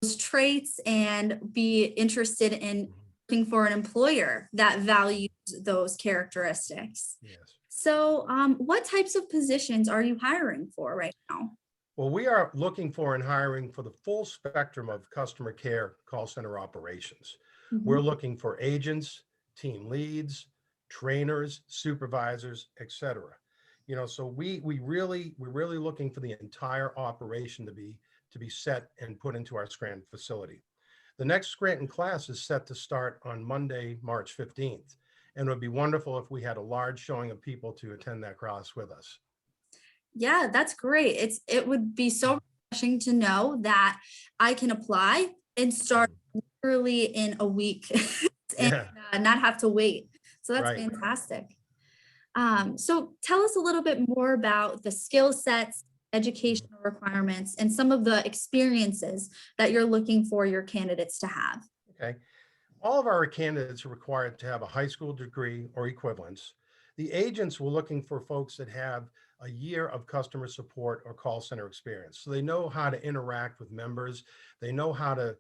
those traits and be interested in looking for an employer that values those characteristics. Yes. So, what types of positions are you hiring for right now? Well, we are looking for and hiring for the full spectrum of customer care call center operations. We're Mhm. looking for agents, team leads, trainers, supervisors, etc. So we're really looking for the entire operation to be set and put into our Scranton facility. The next Scranton class is set to start on Monday, March 15th. And it would be wonderful if we had a large showing of people to attend that class with us. Yeah, that's great. It would be so refreshing to know that I can apply and start literally in a week and Yeah, not have to wait. So that's right. fantastic. So tell us a little bit more about the skill sets, educational requirements, and some of the experiences that you're looking for your candidates to have. Okay. All of our candidates are required to have a high school degree or equivalents. The agents were looking for folks that have a year of customer support or call center experience. So they know how to interact with members. They know how to,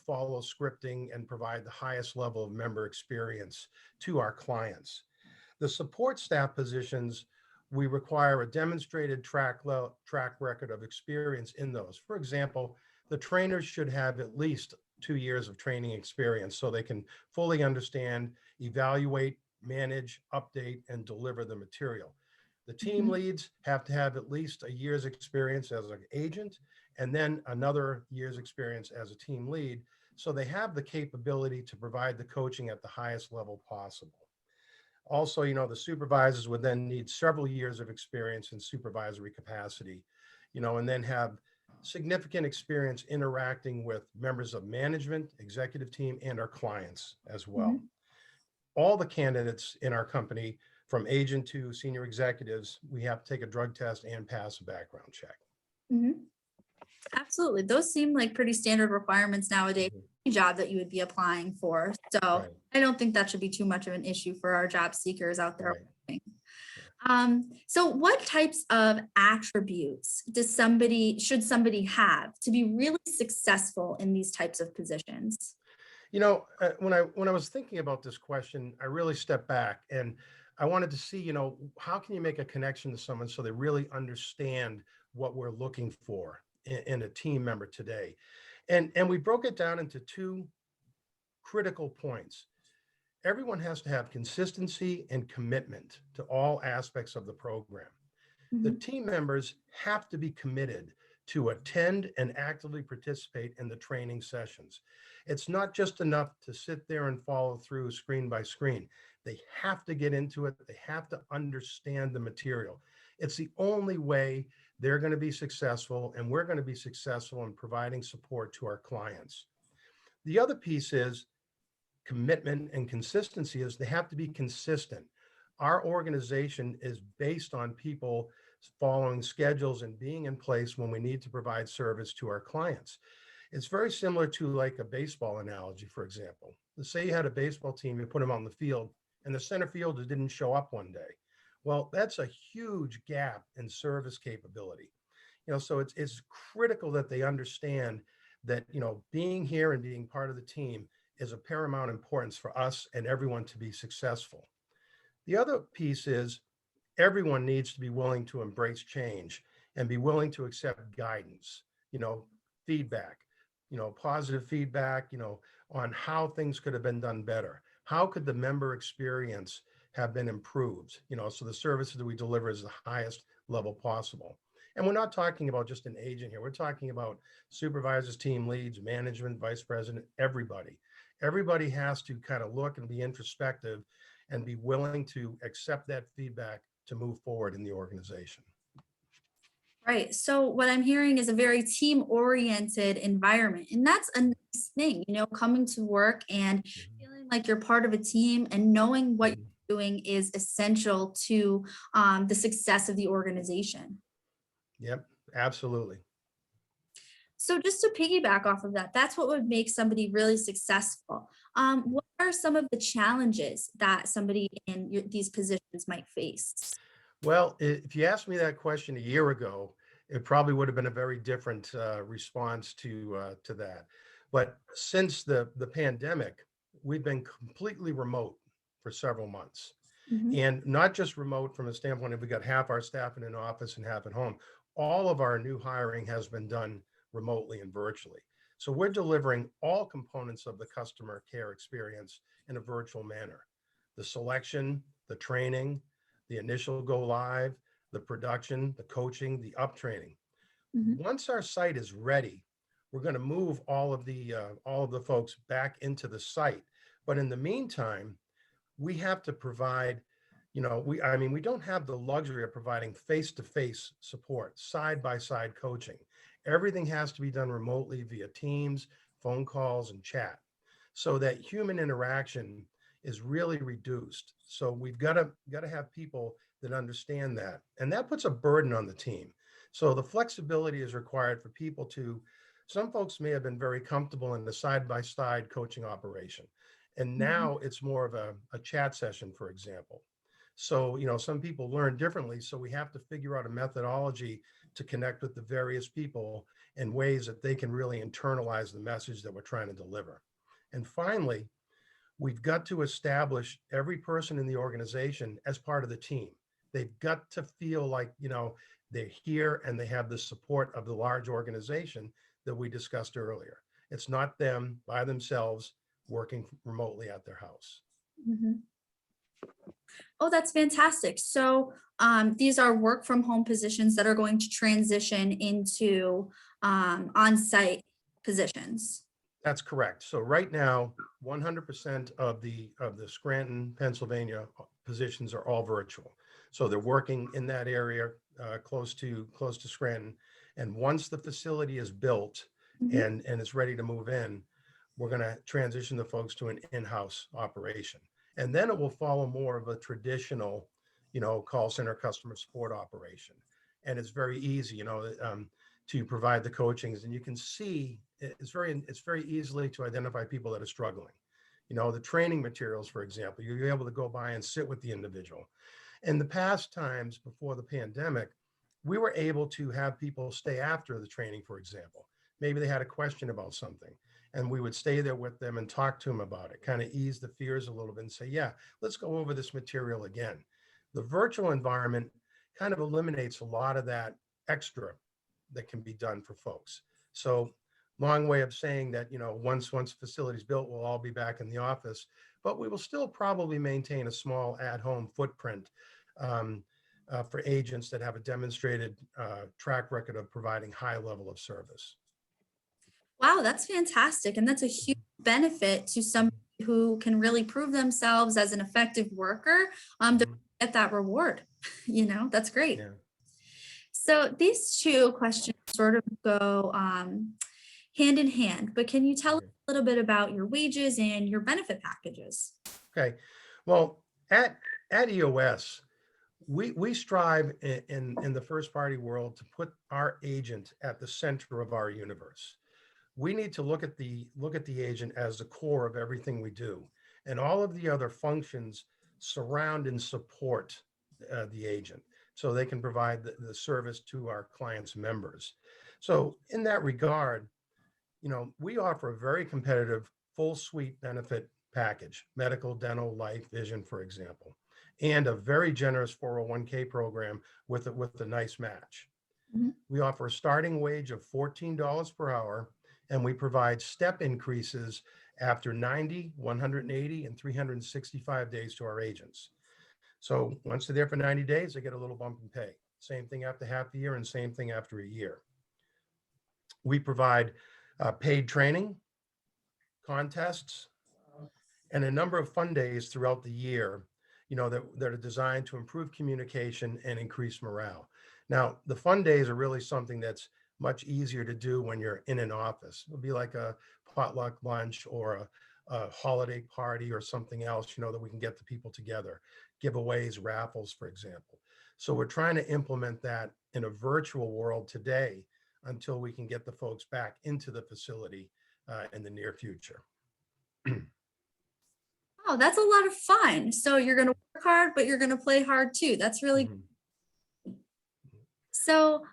follow scripting and provide the highest level of member experience to our clients. The support staff positions, we require a demonstrated track record of experience in those. For example, the trainers should have at least 2 years of training experience so they can fully understand, evaluate, manage, update, and deliver the material. The team Mhm. leads have to have at least a year's experience as an agent and then another year's experience as a team lead. So they have the capability to provide the coaching at the highest level possible. Also, the supervisors would then need several years of experience in supervisory capacity, and then have significant experience interacting with members of management, executive team, and our clients as well. Mhm. All the candidates in our company, from agent to senior executives, we have to take a drug test and pass a background check. Mhm. Absolutely. Those seem like pretty standard requirements nowadays, Mhm. any job that you would be applying for. So Right, I don't think that should be too much of an issue for our job seekers out there. right. Yeah. So what types of attributes should somebody have to be really successful in these types of positions? When I was thinking about this question, I really stepped back and I wanted to see, how can you make a connection to someone so they really understand what we're looking for in a team member today. And we broke it down into two critical points. Everyone has to have consistency and commitment to all aspects of the program. The Mhm. team members have to be committed to attend and actively participate in the training sessions. It's not just enough to sit there and follow through screen by screen. They have to get into it. They have to understand the material. It's the only way they're going to be successful, and we're going to be successful in providing support to our clients. The other piece is commitment and consistency is they have to be consistent. Our organization is based on people following schedules and being in place when we need to provide service to our clients. It's very similar to like a baseball analogy, for example. Let's say you had a baseball team, you put them on the field, and the center fielder didn't show up one day. Well, that's a huge gap in service capability. So it's critical that they understand that, being here and being part of the team is of paramount importance for us and everyone to be successful. The other piece is everyone needs to be willing to embrace change and be willing to accept guidance, you know, feedback, positive feedback, on how things could have been done better. How could the member experience have been improved, so the services that we deliver is the highest level possible. And we're not talking about just an agent here. We're talking about supervisors, team leads, management, vice president, everybody. Everybody has to kind of look and be introspective and be willing to accept that feedback to move forward in the organization. Right. So what I'm hearing is a very team-oriented environment. And that's a nice thing, coming to work and feeling like you're part of a team and knowing what Mhm. you're doing is essential to the success of the organization. Yep, absolutely. So just to piggyback off of that, that's what would make somebody really successful. What are some of the challenges that somebody in these positions might face? Well, if you asked me that question a year ago, it probably would have been a very different response to that. But since the pandemic, we've been completely remote for several months. Mhm. And not just remote from a standpoint of we got half our staff in an office and half at home. All of our new hiring has been done remotely and virtually. So we're delivering all components of the customer care experience in a virtual manner. The selection, the training, the initial go live, the production, the coaching, the up training. Mhm. Once our site is ready, we're going to move all of the folks back into the site. But in the meantime, we have to provide, we don't have the luxury of providing face-to-face support, side-by-side coaching. Everything has to be done remotely via Teams, phone calls, and chat. So that human interaction is really reduced. So we've got to have people that understand that. And that puts a burden on the team. So the flexibility is required for people to, some folks may have been very comfortable in the side-by-side coaching operation. And Mhm. now it's more of a chat session, for example. So, some people learn differently. So we have to figure out a methodology to connect with the various people in ways that they can really internalize the message that we're trying to deliver. And finally, we've got to establish every person in the organization as part of the team. They've got to feel like, they're here and they have the support of the large organization that we discussed earlier. It's not them by themselves working remotely at their house. Mhm. Oh, that's fantastic. So these are work from home positions that are going to transition into on-site positions. That's correct. So right now, 100% of the Scranton, Pennsylvania positions are all virtual. So they're working in that area close to Scranton. And once the facility is built Mhm. and is ready to move in, we're going to transition the folks to an in-house operation. And then it will follow more of a traditional, call center customer support operation. And it's very easy, to provide the coachings, and you can see it's very easily to identify people that are struggling. The training materials, for example, you're able to go by and sit with the individual. In the past times before the pandemic, we were able to have people stay after the training, for example. Maybe they had a question about something, and we would stay there with them and talk to them about it, kind of ease the fears a little bit and say, yeah, let's go over this material again. The virtual environment kind of eliminates a lot of that extra that can be done for folks. So long way of saying that, once facilities built, we'll all be back in the office, but we will still probably maintain a small at-home footprint um, for agents that have a demonstrated track record of providing high level of service. Wow, that's fantastic. And that's a huge benefit to somebody who can really prove themselves as an effective worker to Mhm. get that reward. That's great. Yeah. So these two questions sort of go hand in hand, but can you tell us Okay. a little bit about your wages and your benefit packages? Okay. Well, at EOS, we strive in the first party world to put our agent at the center of our universe. We need to look at the agent as the core of everything we do, and all of the other functions surround and support the agent so they can provide the service to our clients' members. So in that regard, we offer a very competitive full suite benefit package: medical, dental, life, vision, for example, and a very generous 401k program with a nice match. Mhm. We offer a starting wage of $14 per hour, and we provide step increases after 90, 180, and 365 days to our agents. So once they're there for 90 days, they get a little bump in pay. Same thing after half the year, and same thing after a year. We provide paid training, contests, and a number of fun days throughout the year, that are designed to improve communication and increase morale. Now, the fun days are really something that's much easier to do when you're in an office. It'll be like a potluck lunch or a holiday party or something else, that we can get the people together, giveaways, raffles, for example. So we're trying to implement that in a virtual world today until we can get the folks back into the facility in the near future. Oh, that's a lot of fun. So you're going to work hard, but you're going to play hard too. That's really Mhm. So,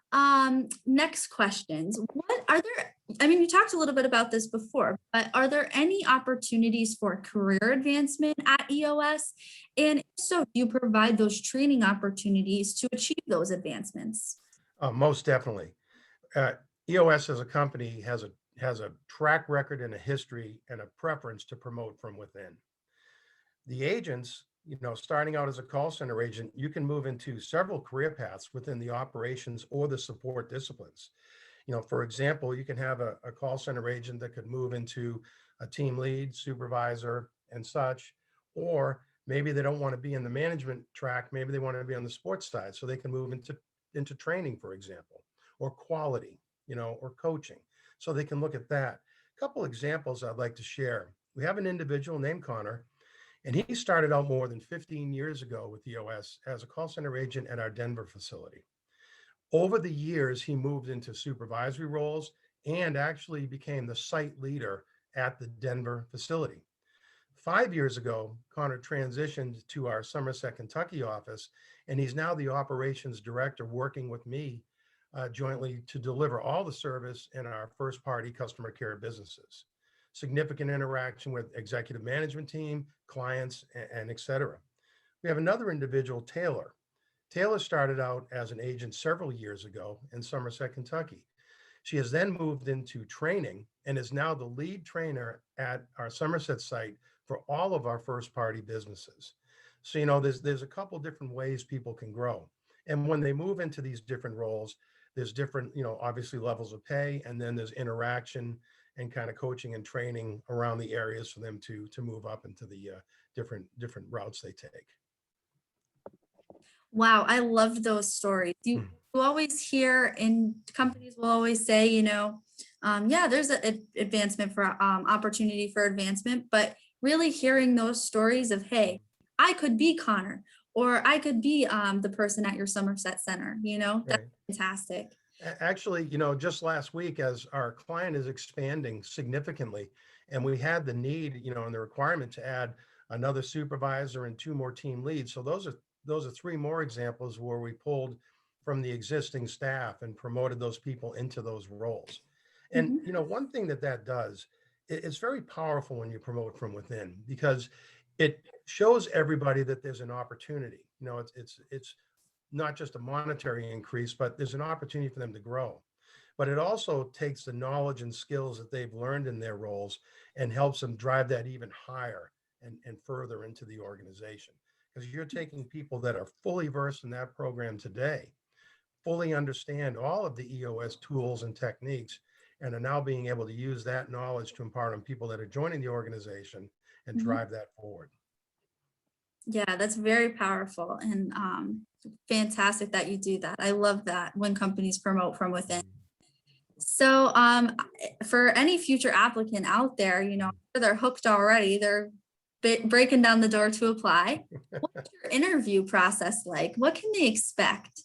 next questions. What are there, I mean, you talked a little bit about this before, but are there any opportunities for career advancement at EOS? And if so, do you provide those training opportunities to achieve those advancements? Most definitely. Uh, EOS as a company has a track record and a history and a preference to promote from within. The agents, starting out as a call center agent, you can move into several career paths within the operations or the support disciplines. For example, you can have a call center agent that could move into a team lead, supervisor, and such, or maybe they don't want to be in the management track. Maybe they want to be on the sports side, so they can move into training, for example, or quality, or coaching. So they can look at that. A couple examples I'd like to share. We have an individual named Connor, and he started out more than 15 years ago with EOS as a call center agent at our Denver facility. Over the years, he moved into supervisory roles and actually became the site leader at the Denver facility. 5 years ago, Connor transitioned to our Somerset, Kentucky office, and he's now the operations director working with me jointly to deliver all the service in our first party customer care businesses. Significant interaction with executive management team, clients, and et cetera. We have another individual, Taylor. Taylor started out as an agent several years ago in Somerset, Kentucky. She has then moved into training and is now the lead trainer at our Somerset site for all of our first party businesses. So, there's a couple different ways people can grow. And when they move into these different roles, there's different, obviously levels of pay, and then there's interaction and kind of coaching and training around the areas for them to move up into the different routes they take. Wow, I love those stories. You always hear, and companies will always say, yeah, there's an advancement for opportunity for advancement, but really hearing those stories of, hey, I could be Connor, or I could be the person at your Somerset Center, that's Right. fantastic. Actually, just last week, as our client is expanding significantly, and we had the need, and the requirement to add another supervisor and two more team leads. So those are three more examples where we pulled from the existing staff and promoted those people into those roles. And Mhm. one thing that does, it's very powerful when you promote from within, because it shows everybody that there's an opportunity. It's not just a monetary increase, but there's an opportunity for them to grow. But it also takes the knowledge and skills that they've learned in their roles and helps them drive that even higher and further into the organization. Because you're taking people that are fully versed in that program today, fully understand all of the EOS tools and techniques, and are now being able to use that knowledge to impart on people that are joining the organization and Mhm. drive that forward. Yeah, that's very powerful and fantastic that you do that. I love that when companies promote from within. So, for any future applicant out there, they're hooked already. They're breaking down the door to apply. What's your interview process like? What can they expect?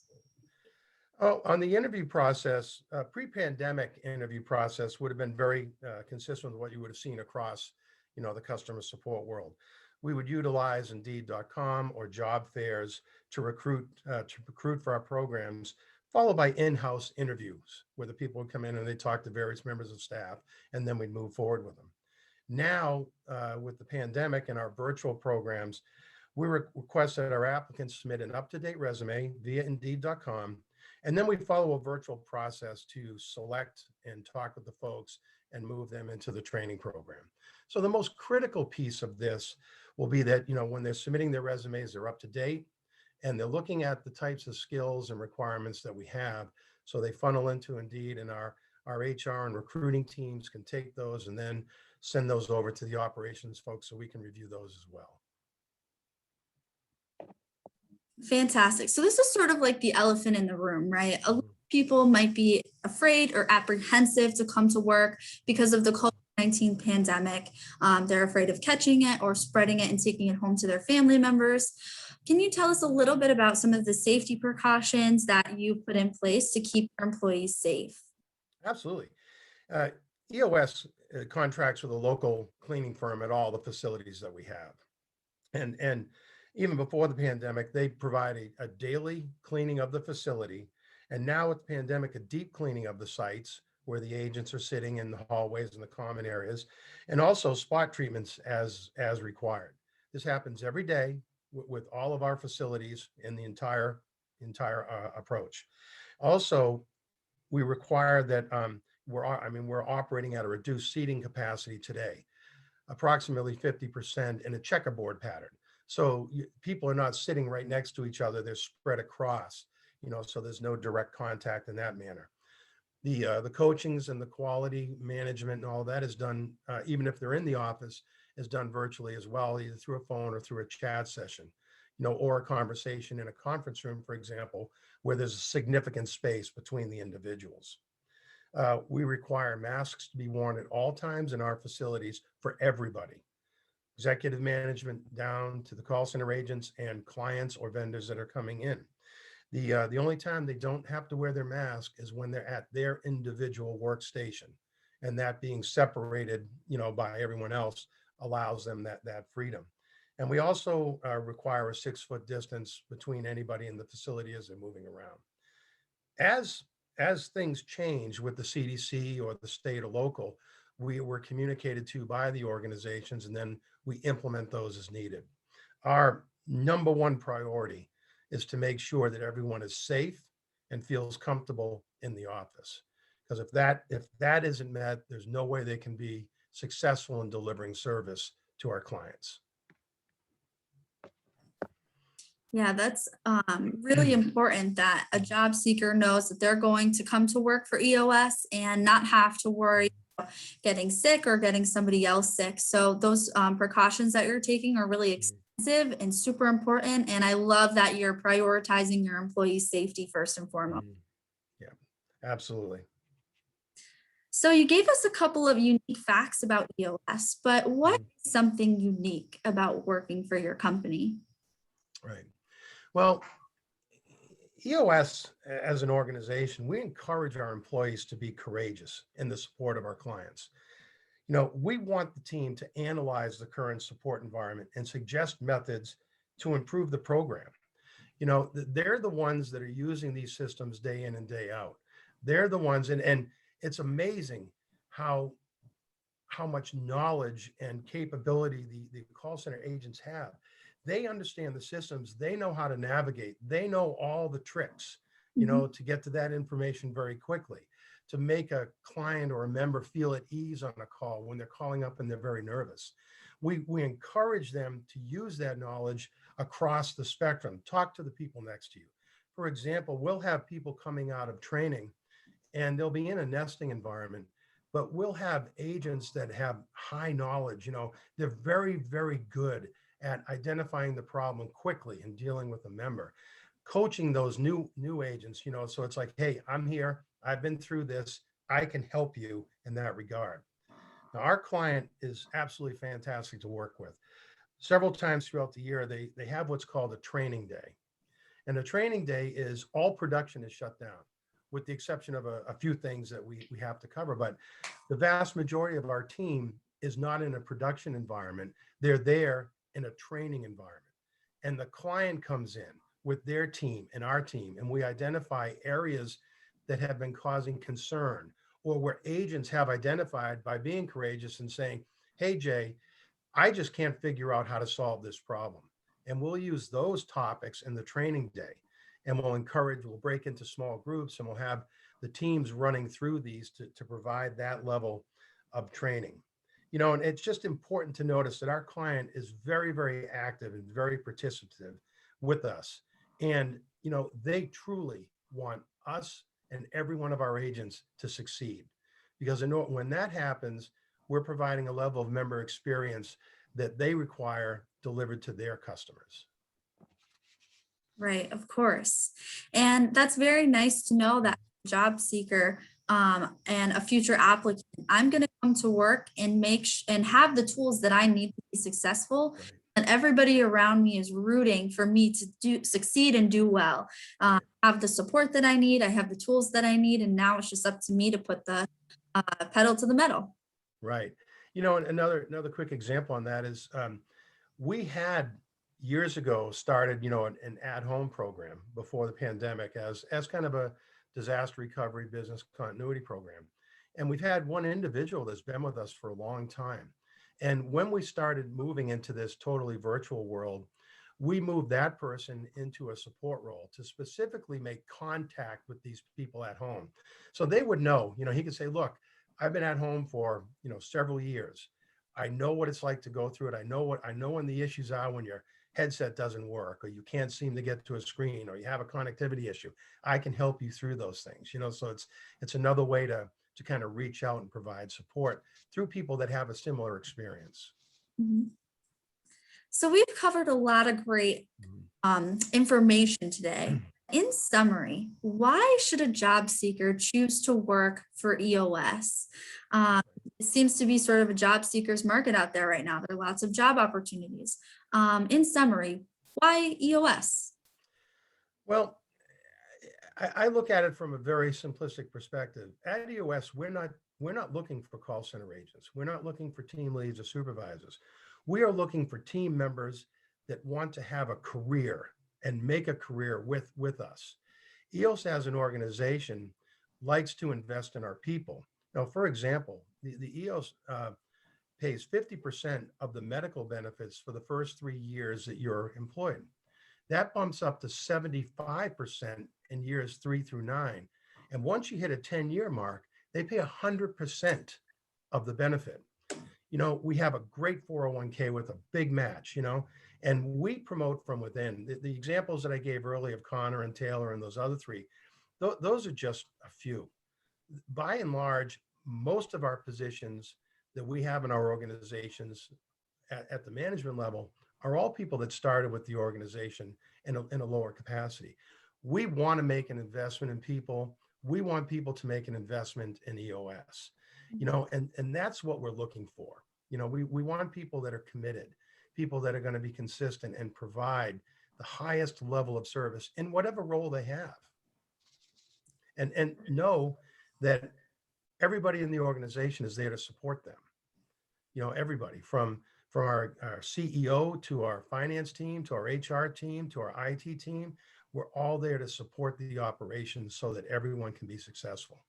Oh, on the interview process, pre-pandemic interview process would have been very consistent with what you would have seen across, the customer support world. We would utilize Indeed.com or job fairs to recruit for our programs, followed by in-house interviews where the people would come in and they talk to various members of staff, and then we'd move forward with them. Now, with the pandemic and our virtual programs, we request that our applicants submit an up-to-date resume via Indeed.com, and then we follow a virtual process to select and talk with the folks and move them into the training program. So the most critical piece of this will be that, when they're submitting their resumes, they're up to date and they're looking at the types of skills and requirements that we have. So they funnel into Indeed, and our HR and recruiting teams can take those and then send those over to the operations folks so we can review those as well. Fantastic. So this is sort of like the elephant in the room, right? A lot of Mhm. people might be afraid or apprehensive to come to work because of the COVID-19 pandemic. They're afraid of catching it or spreading it and taking it home to their family members. Can you tell us a little bit about some of the safety precautions that you put in place to keep your employees safe? Absolutely. Uh, EOS contracts with a local cleaning firm at all the facilities that we have. And even before the pandemic, they provide a daily cleaning of the facility. And now with the pandemic, a deep cleaning of the sites where the agents are sitting in the hallways and the common areas, and also spot treatments as required. This happens every day with all of our facilities in the entire approach. Also, we require that we're operating at a reduced seating capacity today, approximately 50% in a checkerboard pattern. So people are not sitting right next to each other; they're spread across. So there's no direct contact in that manner. The coachings and the quality management and all that is done, even if they're in the office, is done virtually as well, either through a phone or through a chat session, or a conversation in a conference room, for example, where there's a significant space between the individuals. We require masks to be worn at all times in our facilities for everybody, executive management down to the call center agents and clients or vendors that are coming in. The only time they don't have to wear their mask is when they're at their individual workstation, and that being separated, by everyone else allows them that freedom. And we also require a 6-foot distance between anybody in the facility as they're moving around. As things change with the CDC or the state or local, we were communicated to by the organizations, and then we implement those as needed. Our number one priority is to make sure that everyone is safe and feels comfortable in the office. Because if that isn't met, there's no way they can be successful in delivering service to our clients. Yeah, that's really important that a job seeker knows that they're going to come to work for EOS and not have to worry about getting sick or getting somebody else sick. So those precautions that you're taking are really expensive and super important. And I love that you're prioritizing your employees' safety first and foremost. Yeah, absolutely. So you gave us a couple of unique facts about EOS, but what is something unique about working for your company? Right. Well, EOS as an organization, we encourage our employees to be courageous in the support of our clients. We want the team to analyze the current support environment and suggest methods to improve the program. They're the ones that are using these systems day in and day out. They're the ones, and it's amazing how much knowledge and capability the call center agents have. They understand the systems. They know how to navigate. They know all the tricks, to get to that information very quickly, to make a client or a member feel at ease on a call when they're calling up and they're very nervous. We encourage them to use that knowledge across the spectrum. Talk to the people next to you. For example, we'll have people coming out of training and they'll be in a nesting environment, but we'll have agents that have high knowledge. They're very, very good at identifying the problem quickly and dealing with a member, coaching those new agents. So it's like, hey, I'm here, I've been through this, I can help you in that regard. Now, our client is absolutely fantastic to work with. Several times throughout the year, they have what's called a training day. And a training day is all production is shut down, with the exception of a few things that we have to cover. But the vast majority of our team is not in a production environment. They're there in a training environment. And the client comes in with their team and our team, and we identify areas that have been causing concern, or where agents have identified by being courageous and saying, hey, Jay, I just can't figure out how to solve this problem. And we'll use those topics in the training day. And we'll break into small groups, and we'll have the teams running through these to provide that level of training. And it's just important to notice that our client is very, very active and very participative with us. And, they truly want us and every one of our agents to succeed, because when that happens, we're providing a level of member experience that they require delivered to their customers. Right, of course. And that's very nice to know that job seeker and a future applicant, I'm going to come to work and and have the tools that I need to be successful. Right. And everybody around me is rooting for me to succeed and do well. I have the support that I need. I have the tools that I need. And now it's just up to me to put the pedal to the metal. Right. Another quick example on that is we had years ago started, an at-home program before the pandemic as kind of disaster recovery business continuity program. And we've had one individual that's been with us for a long time. And when we started moving into this totally virtual world, we moved that person into a support role to specifically make contact with these people at home. So they would know, he could say, look, I've been at home for, several years. I know what it's like to go through it. I know when the issues are when your headset doesn't work, or you can't seem to get to a screen, or you have a connectivity issue. I can help you through those things, so it's another way to kind of reach out and provide support through people that have a similar experience. Mhm. So we've covered a lot of great information today. In summary, why should a job seeker choose to work for EOS? It seems to be sort of a job seekers market out there right now. There are lots of job opportunities. In summary, why EOS? Well, I look at it from a very simplistic perspective. At EOS, we're not looking for call center agents. We're not looking for team leads or supervisors. We are looking for team members that want to have a career and make a career with us. EOS as an organization likes to invest in our people. Now, for example, the EOS pays 50% of the medical benefits for the first 3 years that you're employed. That bumps up to 75% in years 3 through 9. And once you hit a 10-year mark, they pay 100% of the benefit. We have a great 401k with a big match, and we promote from within. The examples that I gave earlier of Connor and Taylor and those other three, those are just a few. By and large, most of our positions that we have in our organizations at the management level are all people that started with the organization in a lower capacity. We want to make an investment in people. We want people to make an investment in EOS, and that's what we're looking for. We want people that are committed, people that are going to be consistent and provide the highest level of service in whatever role they have. And know that everybody in the organization is there to support them. Everybody from our CEO to our finance team, to our HR team, to our IT team, we're all there to support the operations so that everyone can be successful.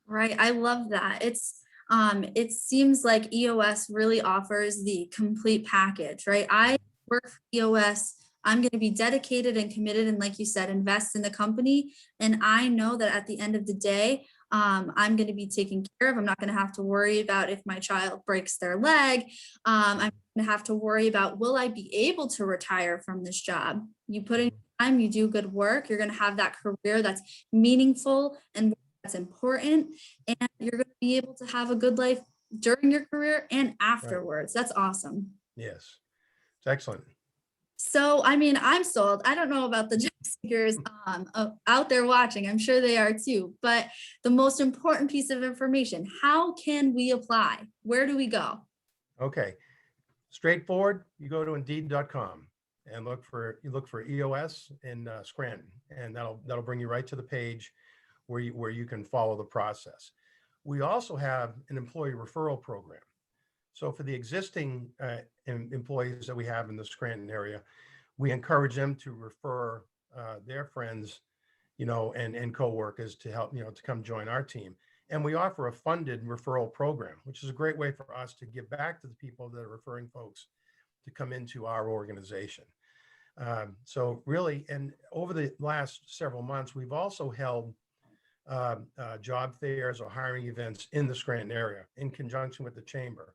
Right. I love that. It seems like EOS really offers the complete package, right? I work for EOS. I'm going to be dedicated and committed, and like you said, invest in the company. And I know that at the end of the day, I'm going to be taken care of. I'm not going to have to worry about if my child breaks their leg. I'm going to have to worry about, will I be able to retire from this job? You put in time, you do good work, you're going to have that career that's meaningful and that's important, and you're going to be able to have a good life during your career and afterwards. Right. That's awesome. Yes, it's excellent. So, I'm sold. I don't know about the job seekers out there watching. I'm sure they are too. But the most important piece of information, how can we apply? Where do we go? Okay, straightforward. You go to Indeed.com and look for EOS in Scranton, and that'll bring you right to the page where you can follow the process. We also have an employee referral program. So for the existing employees that we have in the Scranton area, we encourage them to refer their friends, and coworkers to help, to come join our team. And we offer a funded referral program, which is a great way for us to give back to the people that are referring folks to come into our organization. So really, and over the last several months, we've also held job fairs or hiring events in the Scranton area in conjunction with the chamber.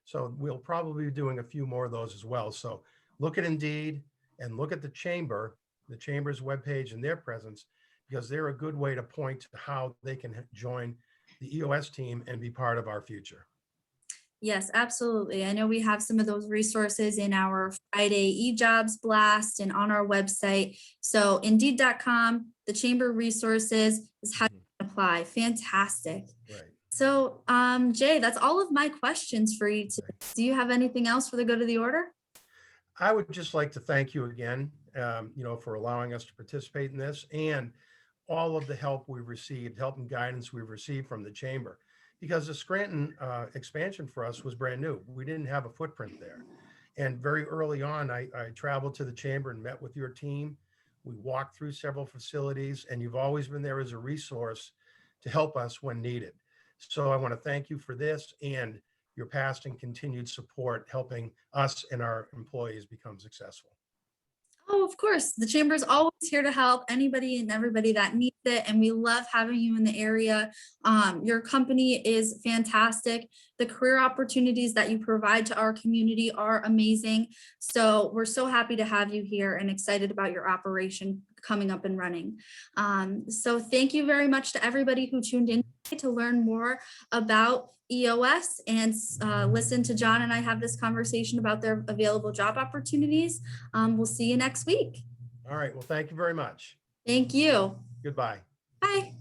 So we'll probably be doing a few more of those as well. So look at Indeed and look at the chamber's webpage and their presence, because they're a good way to point to how they can join the EOS team and be part of our future. Yes, absolutely. I know we have some of those resources in our Friday eJobs blast and on our website. So Indeed.com, the chamber resources is how you can apply. Fantastic. Right. So Jay, that's all of my questions for you today. Do you have anything else for the good of the order? I would just like to thank you again, for allowing us to participate in this, and all of the help and guidance we've received from the chamber. Because the Scranton expansion for us was brand new. We didn't have a footprint there. And very early on, I traveled to the chamber and met with your team. We walked through several facilities, and you've always been there as a resource to help us when needed. So I want to thank you for this and your past and continued support, helping us and our employees become successful. Oh, of course. The chamber is always here to help anybody and everybody that needs it. And we love having you in the area. Your company is fantastic. The career opportunities that you provide to our community are amazing. So we're so happy to have you here and excited about your operation coming up and running. So thank you very much to everybody who tuned in to learn more about EOS and listen to John and I have this conversation about their available job opportunities. We'll see you next week. All right. Well, thank you very much. Thank you. Goodbye. Bye.